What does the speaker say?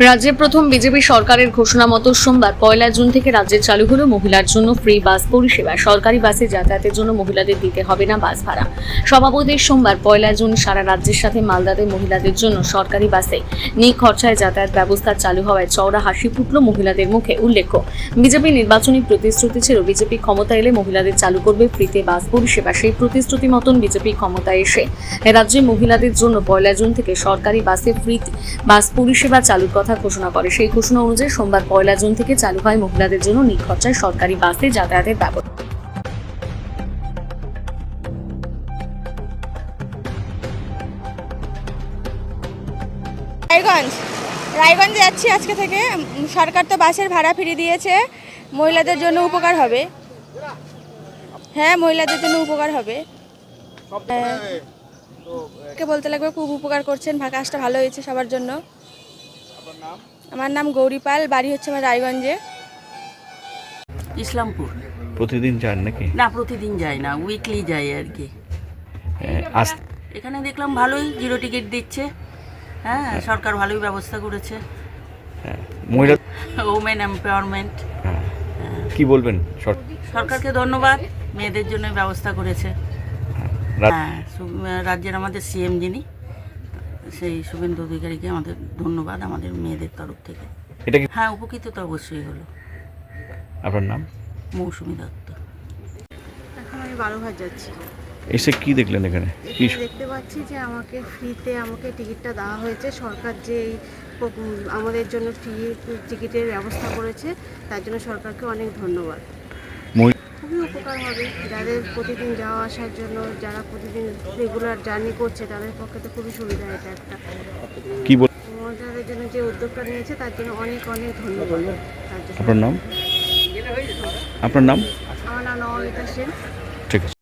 রাজ্যে প্রথম বিজেপি সরকারের ঘোষণা মতো সোমবার 1 জুন থেকে রাজ্যে চালু হলো মহিলার জন্য ফ্রি বাস পরিষেবা। সরকারি বাসে যাতায়াতের জন্য মহিলাদের দিতে হবে না বাস ভাড়া। সভাপতির সোমবার 1 জুন সারা রাজ্যের সাথে মালদাতে মহিলাদের জন্য সরকারি বাসে নিখরচায় যাতায়াত ব্যবস্থা চালু হওয়ায় চওড়া হাসি ফুটল মহিলাদের মুখে। উল্লেখ্য, বিজেপি নির্বাচনী প্রতিশ্রুতি ছিল বিজেপি ক্ষমতা এলে মহিলাদের চালু করবে ফ্রিতে বাস পরিষেবা। সেই প্রতিশ্রুতি মতন বিজেপি ক্ষমতায় এসে রাজ্যে মহিলাদের জন্য 1 জুন থেকে সরকারি বাসে ফ্রি বাস পরিষেবা চালুর কথা ঘোষণা করে। সেই ঘোষণা অনুযায়ী সোমবার 1 জুন থেকে চালু হয় মহিলাদের জন্য নিখরচায় সরকারি বাসে যাতায়াতের ব্যবস্থা। রায়গঞ্জে যাচ্ছি আজকে থেকে। সরকার তো বাসের ভাড়া ফিরিয়ে দিয়েছে, মহিলাদের জন্য উপকার হবে। হ্যাঁ, মহিলাদের জন্য উপকার হবে। কে বলতে লাগবে, খুব উপকার করছেন, কাজটা ভালো হয়েছে সবার জন্য। আমার নাম গৌরী পাল, বাড়ি হচ্ছে আমার রায়গঞ্জে। ইসলামপুর। প্রতিদিন যান নাকি? না, প্রতিদিন যাই না, উইকলি যাই আর কি। আজ এখানে দেখলাম ভালোই, জিরো টিকিট দিচ্ছে। হ্যাঁ, সরকার ভালোই ব্যবস্থা করেছে। মহিলা ওমেন এম্পাওয়ারমেন্ট। কি বলবেন? সরকারকে ধন্যবাদ, মেয়েদের জন্য ব্যবস্থা করেছে। হ্যাঁ, রাজ্যের আমাদের সিএম যিনি, সেই শুভেন্দু অধিকারীকে আমাদের ধন্যবাদ আমাদের মেয়েদের তরফ থেকে। এটা কি? হ্যাঁ, উপকৃত তো অবশ্যই হলো। আপনার নাম? মৌসুমী দত্ত। এখন আমি বালুঘাট যাচ্ছি। এসে কি দেখলেন এখানে? কি দেখতে পাচ্ছি যে আমাকে ফ্রিতে টিকিটটা দেওয়া হয়েছে। সরকার যে আমাদের জন্য ফ্রি টিকিটের ব্যবস্থা করেছে, তার জন্য সরকারকে অনেক ধন্যবাদ। খুবই উপকার হবে যাদের প্রতিদিন যাওয়া আসার জন্য, যারা প্রতিদিন রেগুলার জার্নি করছে তাদের পক্ষে তো খুবই সুবিধা। এটা একটা কি বল মহিলাদের জন্য যে উদ্যোগটা নিয়েছে তার জন্য অনেক অনেক ধন্যবাদ। আপনার নাম? আপনার নাম? আমার নাম নবমিতা সেন। ঠিক আছে।